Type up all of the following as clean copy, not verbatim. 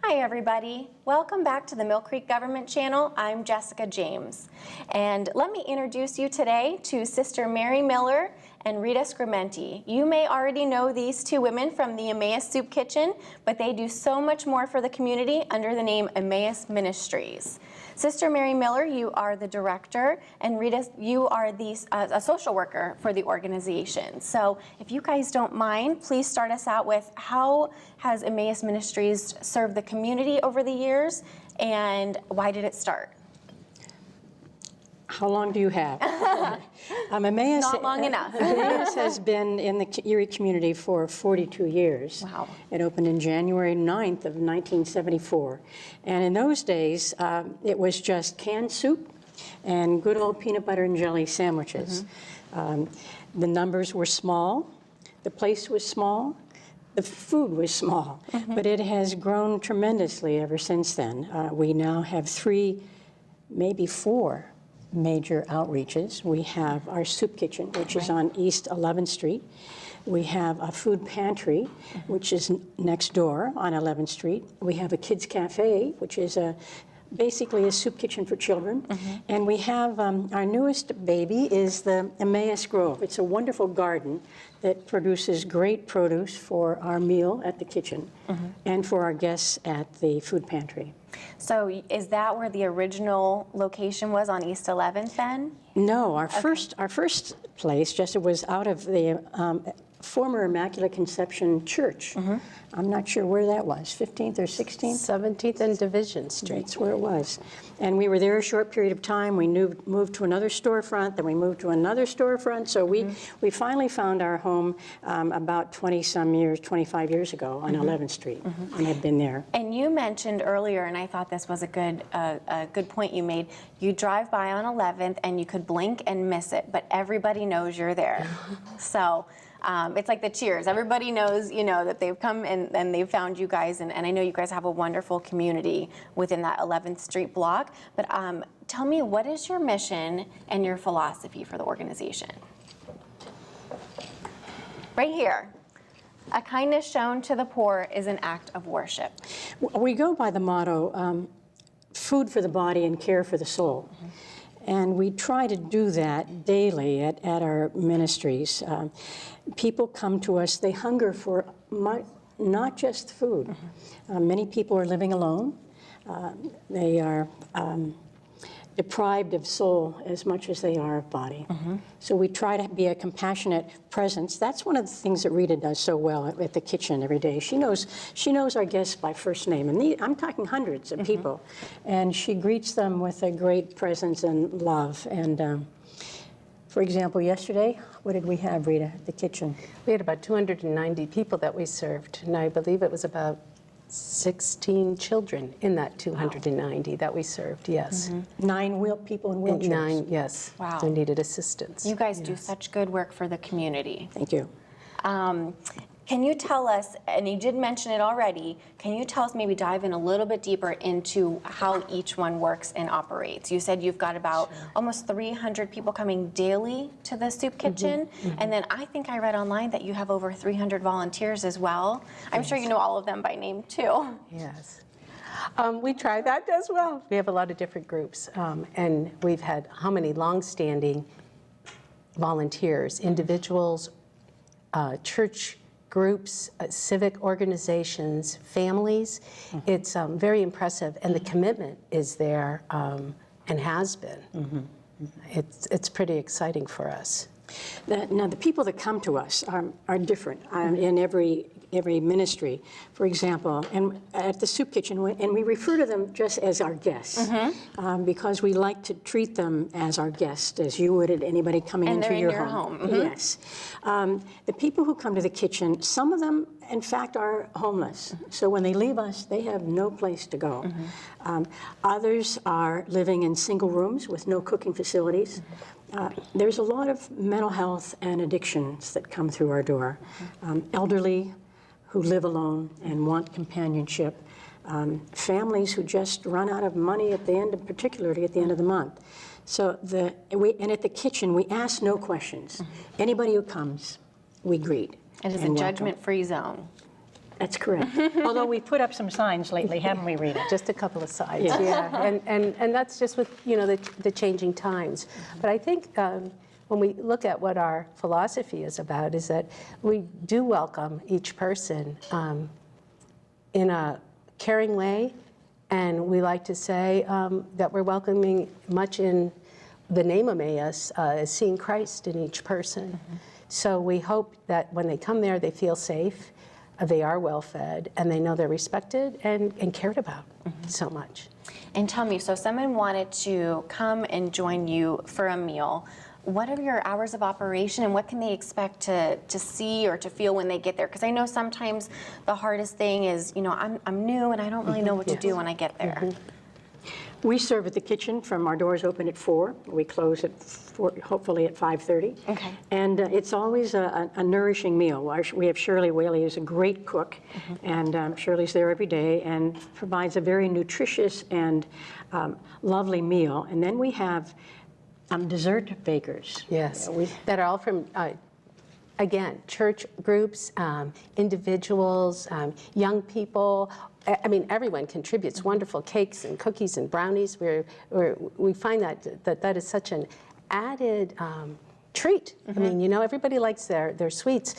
Hi everybody, welcome back to the Millcreek Government Channel. I'm Jessica James, and let me introduce you today to Sister Mary Miller and Rita Scrimenti. You may already know these two women from the Emmaus Soup Kitchen, but they do so much more for the community under the name Emmaus Ministries. Sister Mary Miller, you are the director, and Rita, you are a social worker for the organization. So if you guys don't mind, please start us out with how has Emmaus Ministries served the community over the years, and why did it start? How long do you have? Emmaus, Not long enough. Emmaus has been in the Erie community for 42 years. Wow. It opened in January 9th of 1974. And in those days, it was just canned soup and good old peanut butter and jelly sandwiches. Mm-hmm. The numbers were small. The place was small. The food was small. Mm-hmm. But it has grown tremendously ever since then. We now have 3, maybe 4 major outreaches. We have our soup kitchen, which is on East 11th Street. We have a food pantry, which is next door on 11th Street. We have a kids cafe, which is basically a soup kitchen for children. And we have our newest baby is the Emmaus Grove. It's a wonderful garden that produces great produce for our meal at the kitchen and for our guests at the food pantry. So is that where the original location was, on East 11th then? No, our first place, just it was out of the former Immaculate Conception Church. I'm not sure where that was, 15th or 16th? 17th and Division Street. That's where it was. And we were there a short period of time. We moved to another storefront, then we moved to another storefront. So we finally found our home about 20-some years, 25 years ago on 11th Street, and have been there. And you mentioned earlier, and I thought this was a good point you made, you drive by on 11th and you could blink and miss it, but everybody knows you're there. So it's like the Cheers. Everybody knows, that they've come and they've found you guys, and I know you guys have a wonderful community within that 11th Street block. But tell me, what is your mission and your philosophy for the organization? Right here. A kindness shown to the poor is an act of worship. We go by the motto, food for the body and care for the soul. And we try to do that daily at our ministries. People come to us, they hunger for not just food. Many people are living alone. They are deprived of soul as much as they are of body. So we try to be a compassionate presence. That's one of the things that Rita does so well at the kitchen every day. She knows our guests by first name, and I'm talking hundreds of people, and she greets them with a great presence and love. And for example, yesterday, what did we have, Rita, at the kitchen? We had about 290 people that we served, and I believe it was about 16 children in that 290 that we served, yes. 9 people in wheelchairs. 9, yes. Wow. They needed assistance. You guys do such good work for the community. Thank you. Can you tell us, and you did mention it already, can you tell us, maybe dive in a little bit deeper into how each one works and operates? You said you've got about almost 300 people coming daily to the soup kitchen, and then I think I read online that you have over 300 volunteers as well. I'm sure you know all of them by name too. Yes. We try that as well. We have a lot of different groups, and we've had how many long-standing volunteers, individuals, church groups, civic organizations, families. It's very impressive, and the commitment is there and has been. It's pretty exciting for us. Now, the people that come to us are different in every ministry. For example, and at the soup kitchen, and we refer to them just as our guests, because we like to treat them as our guests, as you would at anybody coming into your home. Yes. The people who come to the kitchen, some of them, in fact, are homeless. So when they leave us, they have no place to go. Others are living in single rooms with no cooking facilities. There's a lot of mental health and addictions that come through our door. Elderly who live alone and want companionship. Families who just run out of money particularly at the end of the month. So and at the kitchen, we ask no questions. Anybody who comes, we greet. It is a judgment-free zone. That's correct. Although we put up some signs lately, haven't we, Rita? Just a couple of sides, Yeah. yeah. And that's just with, the changing times. But I think when we look at what our philosophy is about, is that we do welcome each person in a caring way. And we like to say that we're welcoming much in the name Emmaus, as seeing Christ in each person. So we hope that when they come there, they feel safe, they are well fed, and they know they're respected and cared about so much. And tell me, so if someone wanted to come and join you for a meal, what are your hours of operation and what can they expect to see or to feel when they get there? Because I know sometimes the hardest thing is, I'm new and I don't really know what to do when I get there. We serve at the kitchen from our doors open at 4. We close at 4, hopefully at 5:30. Okay. And it's always a nourishing meal. We have Shirley Whaley, who's a great cook, and Shirley's there every day and provides a very nutritious and lovely meal. And then we have dessert bakers. Yes, that are all from, again, church groups, individuals, young people. I mean, everyone contributes wonderful cakes and cookies and brownies. We find that is such an added treat. I mean, everybody likes their sweets,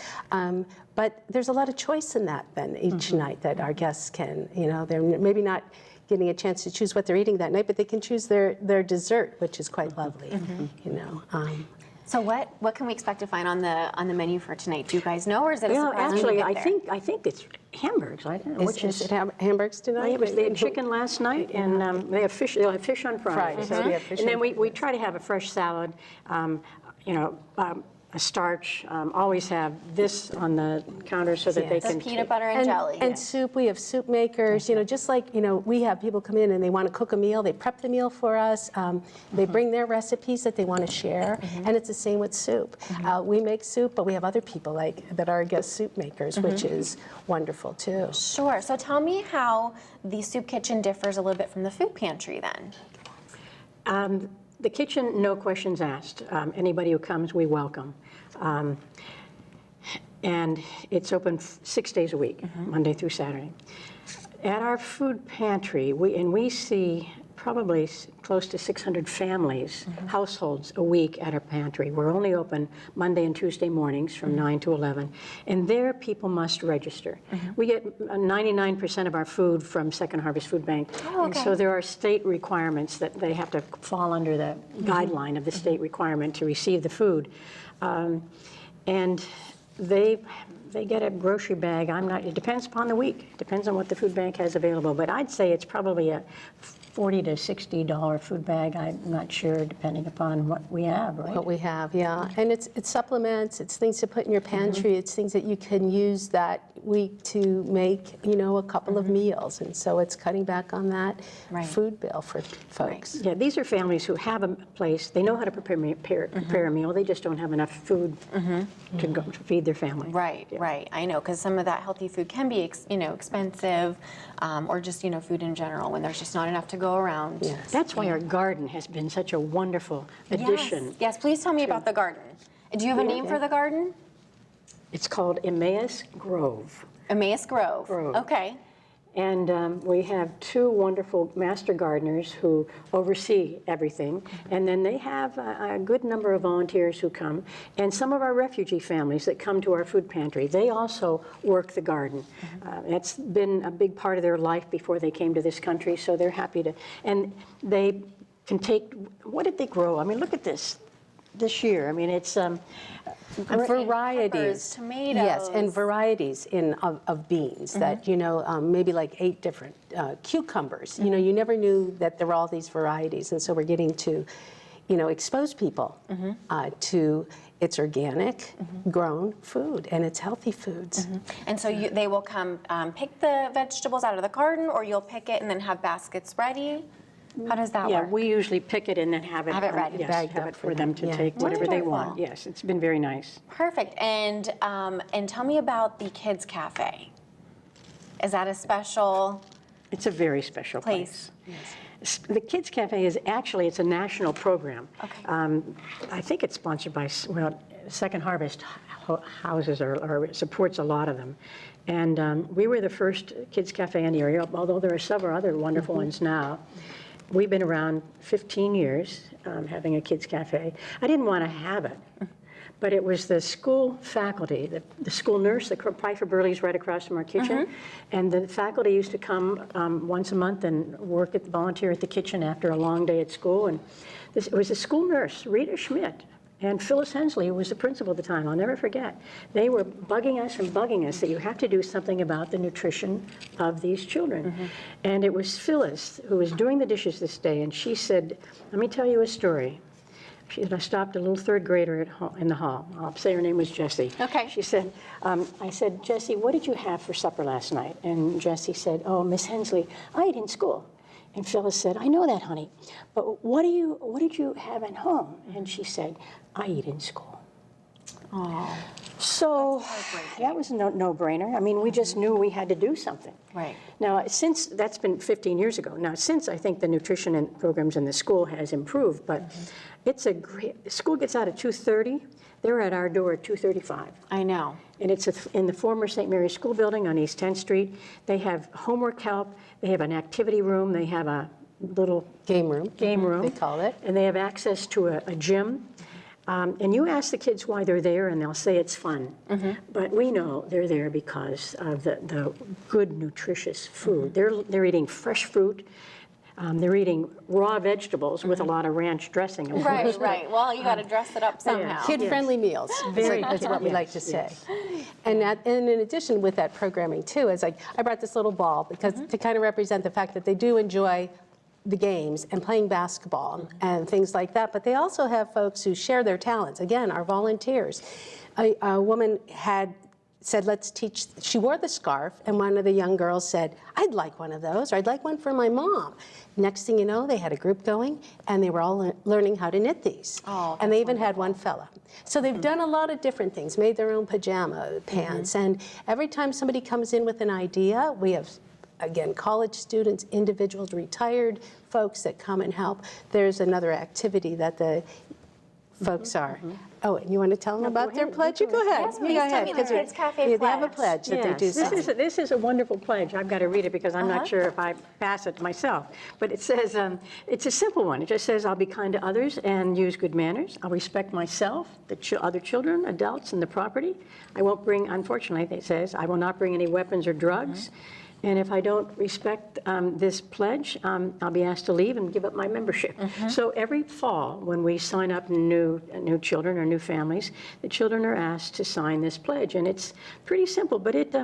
but there's a lot of choice in that then each night that our guests can, they're maybe not getting a chance to choose what they're eating that night, but they can choose their dessert, which is quite lovely, So what can we expect to find on the menu for tonight? Do you guys know, or is it a surprise? Actually, when we get there? I think it's hamburgers. I don't know which Is it hamburgers tonight? They had chicken last night, and they have fish. They'll have fish on Friday. Friday, so we have fish and then on we try to have a fresh salad. A starch. Always have this on the counter so that they The can peanut butter and jelly. And soup, we have soup makers, just like, we have people come in and they want to cook a meal, they prep the meal for us, they bring their recipes that they want to share, and it's the same with soup. We make soup, but we have other people that are guest soup makers, which is wonderful too. Sure. So tell me how the soup kitchen differs a little bit from the food pantry then. The kitchen, no questions asked. Anybody who comes, we welcome. And it's open 6 days a week, Monday through Saturday. At our food pantry, we see probably close to 600 families, households a week at our pantry. We're only open Monday and Tuesday mornings from 9 to 11, and there people must register. We get 99% of our food from Second Harvest Food Bank, and so there are state requirements that they have to fall under the guideline of the state requirement to receive the food. And they get a grocery bag. It depends upon the week. It depends on what the food bank has available, but I'd say it's probably a $40 to $60 food bag. I'm not sure, depending upon what we have, right? What we have, yeah. And it's supplements, it's things to put in your pantry, it's things that you can use that week to make, a couple of meals. And so it's cutting back on that food bill for folks. Yeah, these are families who have a place. They know how to prepare a meal. They just don't have enough food to go to feed their family. Right, right. I know, because some of that healthy food can be, expensive, or just, food in general when there's just not enough to go around. Yes. That's why our garden has been such a wonderful addition. Yes, please tell me about the garden. Do you have a name for the garden? It's called Emmaus Grove. Emmaus Grove. Grove. Okay. And we have 2 wonderful master gardeners who oversee everything. And then they have a good number of volunteers who come. And some of our refugee families that come to our food pantry, they also work the garden. It's been a big part of their life before they came to this country, so they're happy to. And they can take, what did they grow? I mean, look at this year. I mean, it's varieties, peppers, tomatoes. yes, and varieties of beans that maybe like 8 different cucumbers. You never knew that there were all these varieties, and so we're getting to, expose people to it's organic, grown food, and it's healthy foods. And so they will come pick the vegetables out of the garden, or you'll pick it and then have baskets ready. How does that work? Yeah, we usually pick it and then have it ready, yes, bagged have up it for for them to them. take whatever they Wonderful. want. Yes, it's been very nice. Perfect. And tell me about the Kids Cafe. Is that a special It's a very special place. place? The Kids Cafe is actually, it's a national program. Okay. I think it's sponsored by, well, Second Harvest houses or supports a lot of them. And we were the first Kids Cafe in the area, although there are several other wonderful ones now. We've been around 15 years having a Kids Cafe. I didn't want to have it, but it was the school faculty, the school nurse, the Pfeiffer Burley's right across from our kitchen, and the faculty used to come once a month and volunteer at the kitchen after a long day at school. And it was a school nurse, Rita Schmidt, and Phyllis Hensley, who was the principal at the time, I'll never forget. They were bugging us that you have to do something about the nutrition of these children. And it was Phyllis who was doing the dishes this day, and she said, let me tell you a story. She said, I stopped a little third grader in the hall. I'll say her name was Jessie. Okay. She said, I said, Jessie, what did you have for supper last night? And Jessie said, oh, Miss Hensley, I ate in school. And Phyllis said, I know that, honey, but what did you have at home? And she said, I eat in school. Oh. So that was a no-brainer. I mean, we just knew we had to do something. Right. Now, since that's been 15 years ago, now since I think the nutrition and programs in the school has improved, but it's a great, the school gets out at 2:30, they're at our door at 2:35. I know. And it's in the former St. Mary's School building on East 10th Street. They have homework help, they have an activity room, they have a little Game room. They call it. and they have access to a gym. And you ask the kids why they're there, and they'll say it's fun. But we know they're there because of the good, nutritious food. They're eating fresh fruit. They're eating raw vegetables with a lot of ranch dressing. of course. Right. Well, you got to dress it up somehow. Kid-friendly meals. Very That's what we like to say. yes. And in addition with that programming too, is like I brought this little ball because to kind of represent the fact that they do enjoy the games and playing basketball and things like that, but they also have folks who share their talents. Again, our volunteers. A woman had said, let's teach, she wore the scarf, and one of the young girls said, I'd like one of those, or I'd like one for my mom. Next thing you know, they had a group going, and they were all learning how to knit these. Oh, and they even had one fella. So they've done a lot of different things, made their own pajama pants, and every time somebody comes in with an idea, we have, again, college students, individuals, retired folks that come and help. There's another activity that the folks are. Oh, and you want to tell them about their pledge? You go ahead. Yes, please tell me the Kids Cafe They have a pledge. pledge that they do Yes, something. this is a wonderful pledge. I've got to read it because I'm not sure if I pass it myself. But it says, it's a simple one. It just says, I'll be kind to others and use good manners. I'll respect myself, the other children, adults, and the property. I won't bring, unfortunately, it says, I will not bring any weapons or drugs. And if I don't respect this pledge, I'll be asked to leave and give up my membership. So every fall, when we sign up new children or new families, the children are asked to sign this pledge. And it's pretty simple, but it,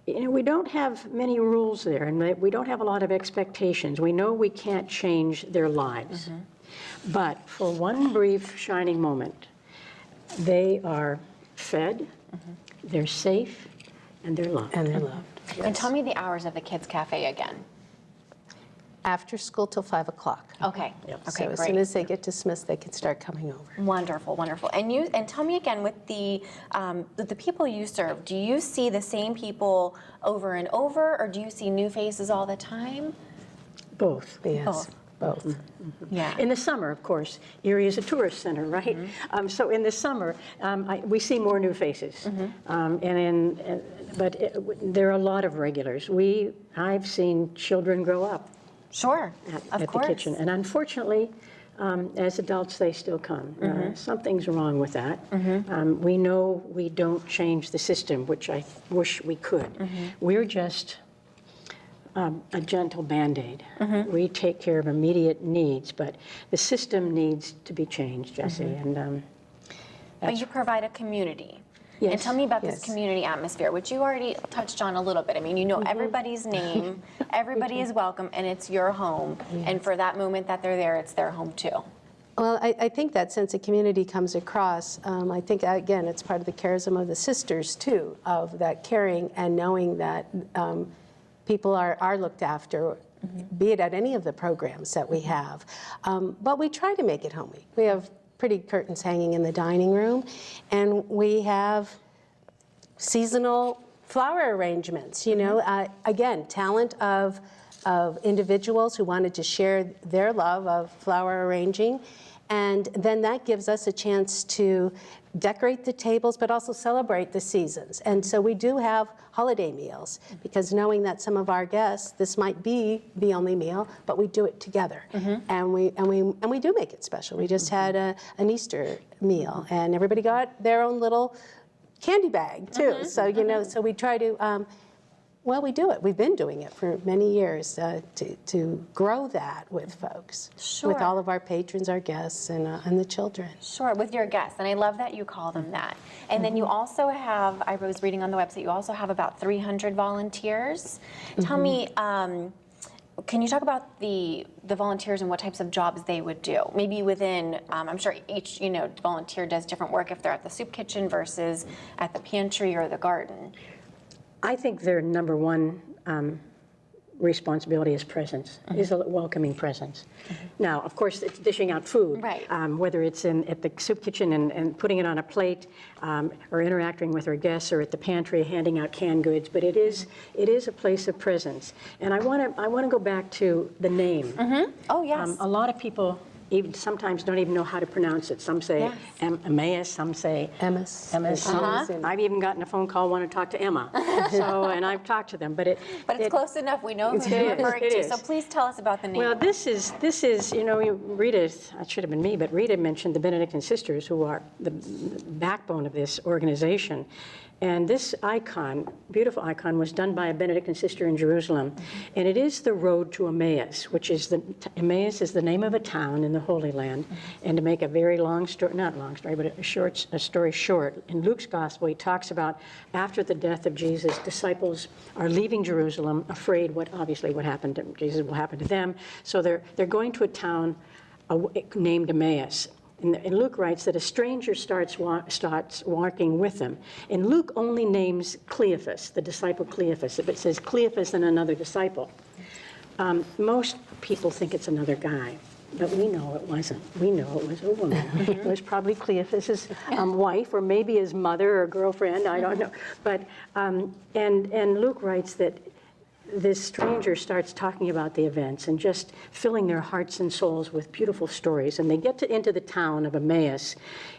we don't have many rules there, and we don't have a lot of expectations. We know we can't change their lives. But for one brief shining moment, they are fed, they're safe, and they're loved. And they're loved. And tell me the hours of the Kids Cafe again. After school till 5 o'clock. Okay. Yep. So Okay, as great. soon as they get dismissed, they can start coming over. Wonderful, wonderful. And tell me again, with the people you serve, do you see the same people over and over, or do you see new faces all the time? Both. Yes, both. Yeah. In the summer, of course, Erie is a tourist center, right? So in the summer, we see more new faces. But there are a lot of regulars. I've seen children grow up Sure, at the kitchen. And unfortunately, as adults, they still come. Something's wrong with that. We know we don't change the system, which I wish we could. We're just a gentle Band-Aid. We take care of immediate needs, but the system needs to be changed, Jessie. And But you provide a community. And Yes, tell me about this yes. community atmosphere, which you already touched on a little bit. I mean, you know everybody's name, everybody is welcome, and it's your home. And for that moment that they're there, it's their home too. Well, I think that sense of community comes across. I think, again, it's part of the charism of the sisters, too, of that caring and knowing that people are looked after, be it at any of the programs that we have. But we try to make it homey. We have pretty curtains hanging in the dining room, and we have seasonal flower arrangements, you know. Again, talent of of individuals who wanted to share their love of flower arranging. And then that gives us a chance to decorate the tables, but also celebrate the seasons. And so we do have holiday meals, because knowing that some of our guests, this might be the only meal, but we do it together. And we do make it special. We just had an Easter meal, and everybody got their own little candy bag too. So, you know, so we try to, well, we do it. We've been doing it for many years to grow that with folks, with all of our patrons, our guests, and the children. Sure, with your guests, and I love that you call them that. And then you also have, I was reading on the website, you also have about 300 volunteers. Tell me, can you talk about the volunteers and what types of jobs they would do? Maybe within, I'm sure each volunteer does different work if they're at the soup kitchen versus at the pantry or the garden. I think their number one responsibility is presence, is a welcoming presence. Now, of course, it's dishing out food, Right. Whether it's at the soup kitchen and putting it on a plate, or interacting with our guests, or at the pantry handing out canned goods. But it is a place of presence. And I want to go back to the name. Oh, yes. A lot of people even sometimes don't even know how to pronounce it. Some say Emmaus, some say Emmaus. I've even gotten a phone call, want to talk to Emma. And I've talked to them, but it's close enough. We know who you're referring to. So please tell us about the name. Well, this is Rita, it should have been me, but Rita mentioned the Benedictine sisters, who are the backbone of this organization. And this icon, beautiful icon, was done by a Benedictine sister in Jerusalem. And it is the road to Emmaus, which is Emmaus is the name of a town in the Holy Land. And to make a very long story, not long story, but a story short, in Luke's gospel, he talks about after the death of Jesus, disciples are leaving Jerusalem, afraid what happened to Jesus will happen to them. So they're going to a town named Emmaus. And Luke writes that a stranger starts walking with them. And Luke only names Cleophas, the disciple Cleophas. If it says Cleophas and another disciple, most people think it's another guy. But we know it wasn't. We know it was a woman. It was probably Cleophas's wife, or maybe his mother or girlfriend, I don't know. But, and Luke writes that this stranger starts talking about the events and just filling their hearts and souls with beautiful stories. And they get into the town of Emmaus,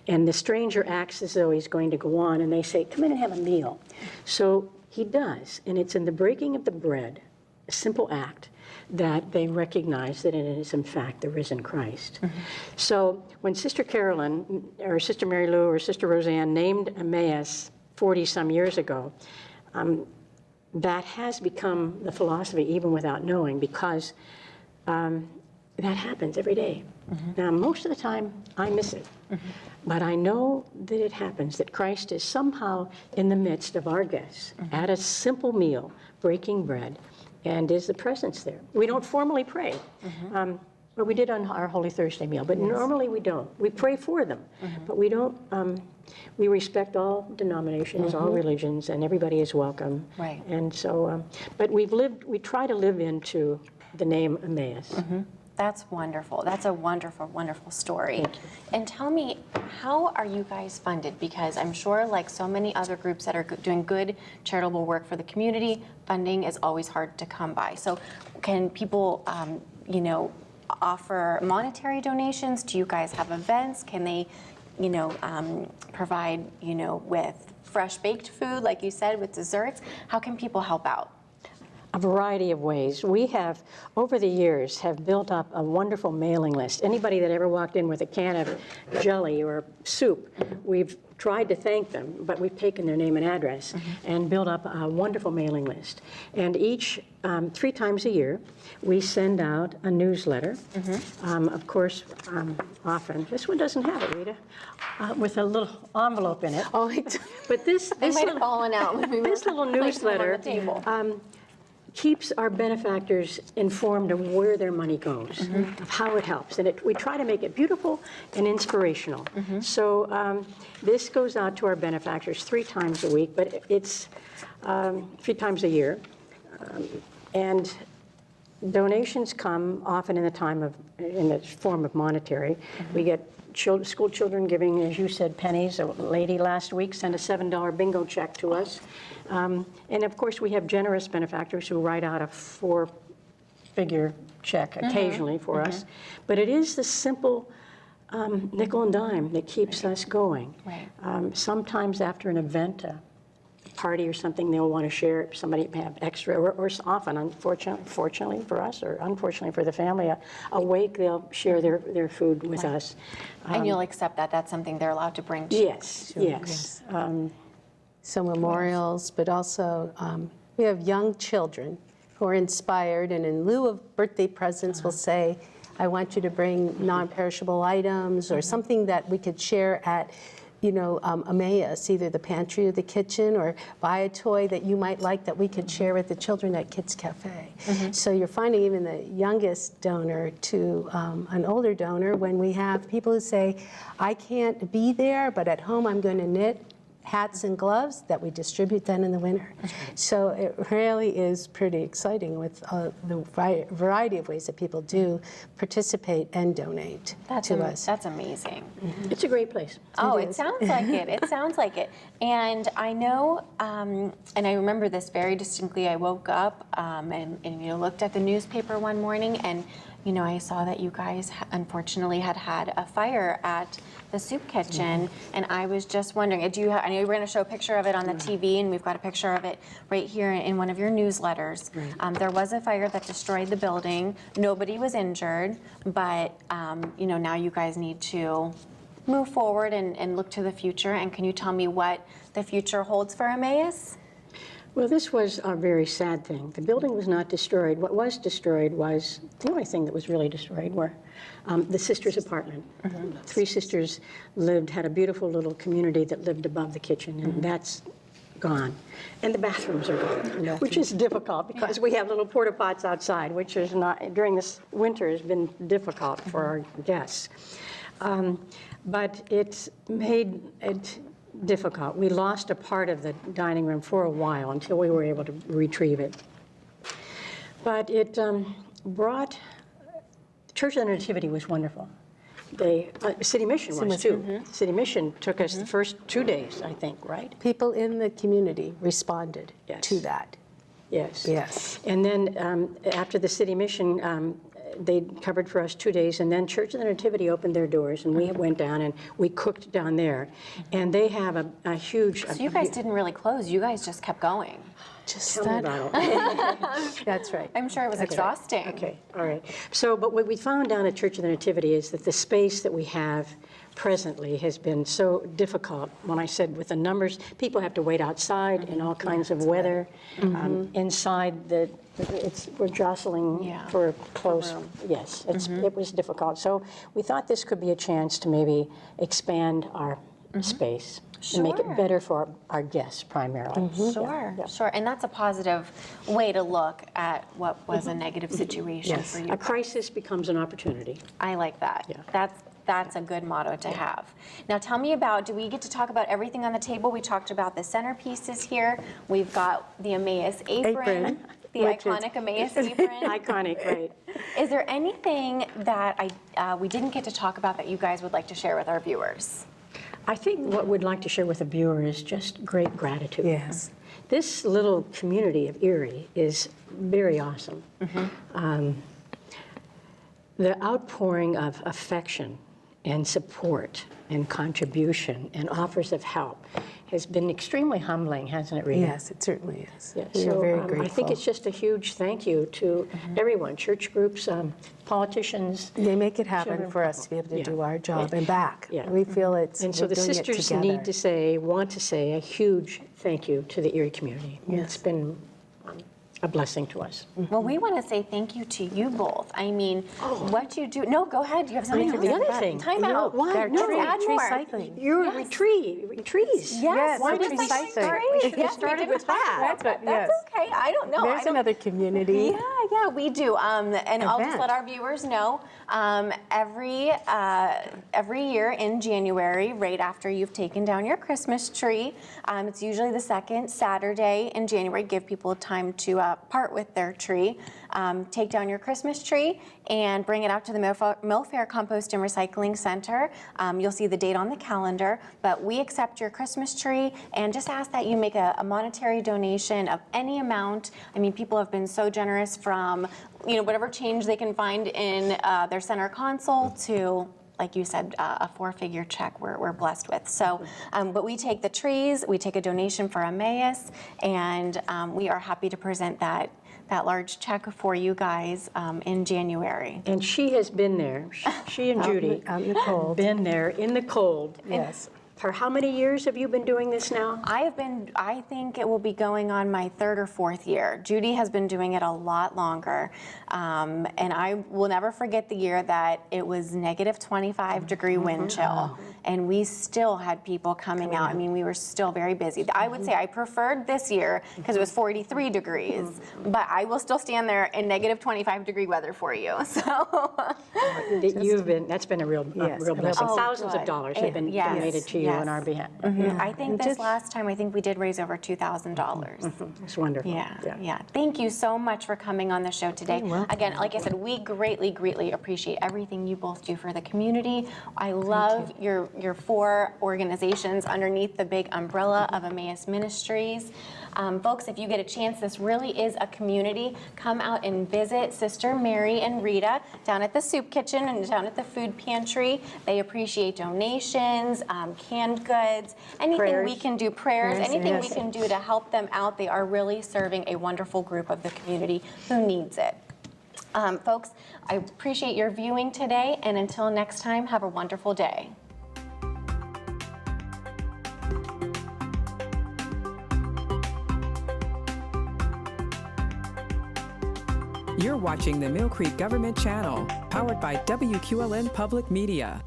and the stranger acts as though he's going to go on, and they say, come in and have a meal. So he does, and it's in the breaking of the bread, a simple act, that they recognize that it is, in fact, the risen Christ. So when Sister Carolyn, or Sister Mary Lou, or Sister Roseanne named Emmaus 40-some years ago, that has become the philosophy even without knowing, because that happens every day. Now, most of the time, I miss it. But I know that it happens, that Christ is somehow in the midst of our guests at a simple meal, breaking bread, and is the presence there. We don't formally pray. But we did on our Holy Thursday meal, but normally we don't. We pray for them, but we don't. We respect all denominations, all religions, and everybody is welcome. Right. And so, but we try to live into the name Emmaus. That's wonderful. That's a wonderful, wonderful story. Thank you. And tell me, how are you guys funded? Because I'm sure, like so many other groups that are doing good charitable work for the community, funding is always hard to come by. So can people, offer monetary donations? Do you guys have events? Can they, provide, with fresh baked food, like you said, with desserts? How can people help out? A variety of ways. We have, over the years, have built up a wonderful mailing list. Anybody that ever walked in with a can of jelly or soup, we've tried to thank them, but we've taken their name and address and built up a wonderful mailing list. And each, 3 times a year, we send out a newsletter. Of course, often, this one doesn't have it, Rita, with a little envelope in it. Oh, But this It might have fallen out when we were this little placing them on newsletter the table. keeps our benefactors informed of where their money goes, of how it helps. And we try to make it beautiful and inspirational. So this goes out to our benefactors 3 times a week, but it's 3 times a year. And donations come often in the form of monetary. We get school children giving, as you said, pennies. A lady last week sent a $7 bingo check to us. And of course, we have generous benefactors who write out a six-figure check occasionally for us, but it is the simple nickel and dime that keeps us going. Right. Sometimes after an event, a party or something, they'll want to share, somebody have extra, or often, fortunately for us, or unfortunately for the family, a wake, they'll share their food with us. And you'll accept that that's something they're allowed to bring to Yes, yes. So memorials, but also we have young children who are inspired, and in lieu of birthday presents, will say, I want you to bring non-perishable items or something that we could share at Emmaus, either the pantry or the kitchen, or buy a toy that you might like that we could share with the children at Kids Cafe. So you're finding even the youngest donor to an older donor when we have people who say, I can't be there, but at home I'm going to knit hats and gloves that we distribute then in the winter. So it really is pretty exciting with the variety of ways that people do participate and donate to us. That's amazing. It's a great place. Oh, it sounds like it. It sounds like it. And I know, and I remember this very distinctly. I woke up and looked at the newspaper one morning, and I saw that you guys unfortunately had a fire at the soup kitchen, and I was just wondering, I know you were going to show a picture of it on the TV, and we've got a picture of it right here in one of your newsletters. There was a fire that destroyed the building. Nobody was injured, but now you guys need to move forward and look to the future. And can you tell me what the future holds for Emmaus? Well, this was a very sad thing. The building was not destroyed. What was destroyed was, the only thing that was really destroyed were the sisters' apartment. 3 sisters had a beautiful little community that lived above the kitchen, and that's gone. And the bathrooms are gone, which is difficult because we have little porta pots outside, which is not, during this winter, has been difficult for our guests. But it's made it difficult. We lost a part of the dining room for a while until we were able to retrieve it. But it brought, Church of the Nativity was wonderful. City Mission was too. City Mission took us the first 2 days, I think, right? People in the community responded to that. Yes. Yes. And then after the City Mission, they covered for us 2 days, and then Church of the Nativity opened their doors, and we went down and we cooked down there. And they have a huge... So you guys didn't really close, you guys just kept going. Just Tell me about it. That's right. I'm sure it was exhausting. Okay, all right. So, but what we found down at Church of the Nativity is that the space that we have presently has been so difficult. When I said with the numbers, people have to wait outside in all kinds of weather. Inside, we're jostling for close. Yes, it was difficult. So we thought this could be a chance to maybe expand our space. And make it better for our guests primarily. Sure. And that's a positive way to look at what was a negative situation for you. A crisis becomes an opportunity. I like that. That's a good motto to have. Now tell me about, do we get to talk about everything on the table? We talked about the centerpieces here. We've got the Emmaus apron. The iconic Emmaus apron. Iconic, right. Is there anything that we didn't get to talk about that you guys would like to share with our viewers? I think what we'd like to share with the viewer is just great gratitude. Yes. This little community of Erie is very awesome. The outpouring of affection and support and contribution and offers of help has been extremely humbling, hasn't it, Rita? Yes, it certainly is. Yes. We are very grateful. I think it's just a huge thank you to everyone, church groups, politicians. They make it happen children. for us to be able to do our job and back. Yeah. We feel it's, And so the sisters want to say a huge thank you to the Erie community. It's been a blessing to us. Well, we want to say thank you to you both. I mean, what you do. No, go ahead. Do you have something for else? the other thing. Time out. Why? No, tree add more. cycling. You're trees. Yes, Why just did like we say- great. Yes, started we didn't with talk that. about That's okay. I don't know. There's another community. Yeah, we do. And I'll just Event. let our viewers know, every year in January, right after you've taken down your Christmas tree, it's usually the second Saturday in January, give people time to part with their tree, take down your Christmas tree and bring it out to the Millfair Compost and Recycling Center. You'll see the date on the calendar, but we accept your Christmas tree and just ask that you make a monetary donation of any amount. I mean, people have been so generous, from whatever change they can find in their center console to, like you said, a 4-figure check we're blessed with. So, but we take the trees, we take a donation for Emmaus, and we are happy to present that large check for you guys in January. And she has been there, she and Judy, out in the cold. been there in the cold. Yes. For how many years have you been doing this now? I think it will be going on my 3rd or 4th year. Judy has been doing it a lot longer. And I will never forget the year that it was negative 25-degree wind chill. And we still had people coming out. I mean, we were still very busy. I would say I preferred this year because it was 43 degrees, but I will still stand there in negative 25-degree weather for you. So That's been a real blessing. Oh, Thousands good. of dollars have been Yes, donated to you on our behalf. I think this last time, I think we did raise over $2,000. It's wonderful. Yeah. Thank you so much for coming on the show today. Again, like I said, we greatly appreciate everything you both do for the community. I love your 4 organizations underneath the big umbrella of Emmaus Ministries. Folks, if you get a chance, this really is a community. Come out and visit Sister Mary and Rita down at the soup kitchen and down at the food pantry. They appreciate donations, canned goods, anything we can do, prayers, anything we can do to help them out. They are really serving a wonderful group of the community who needs it. Folks, I appreciate your viewing today, and until next time, have a wonderful day. You're watching the Millcreek Government Channel, powered by WQLN Public Media.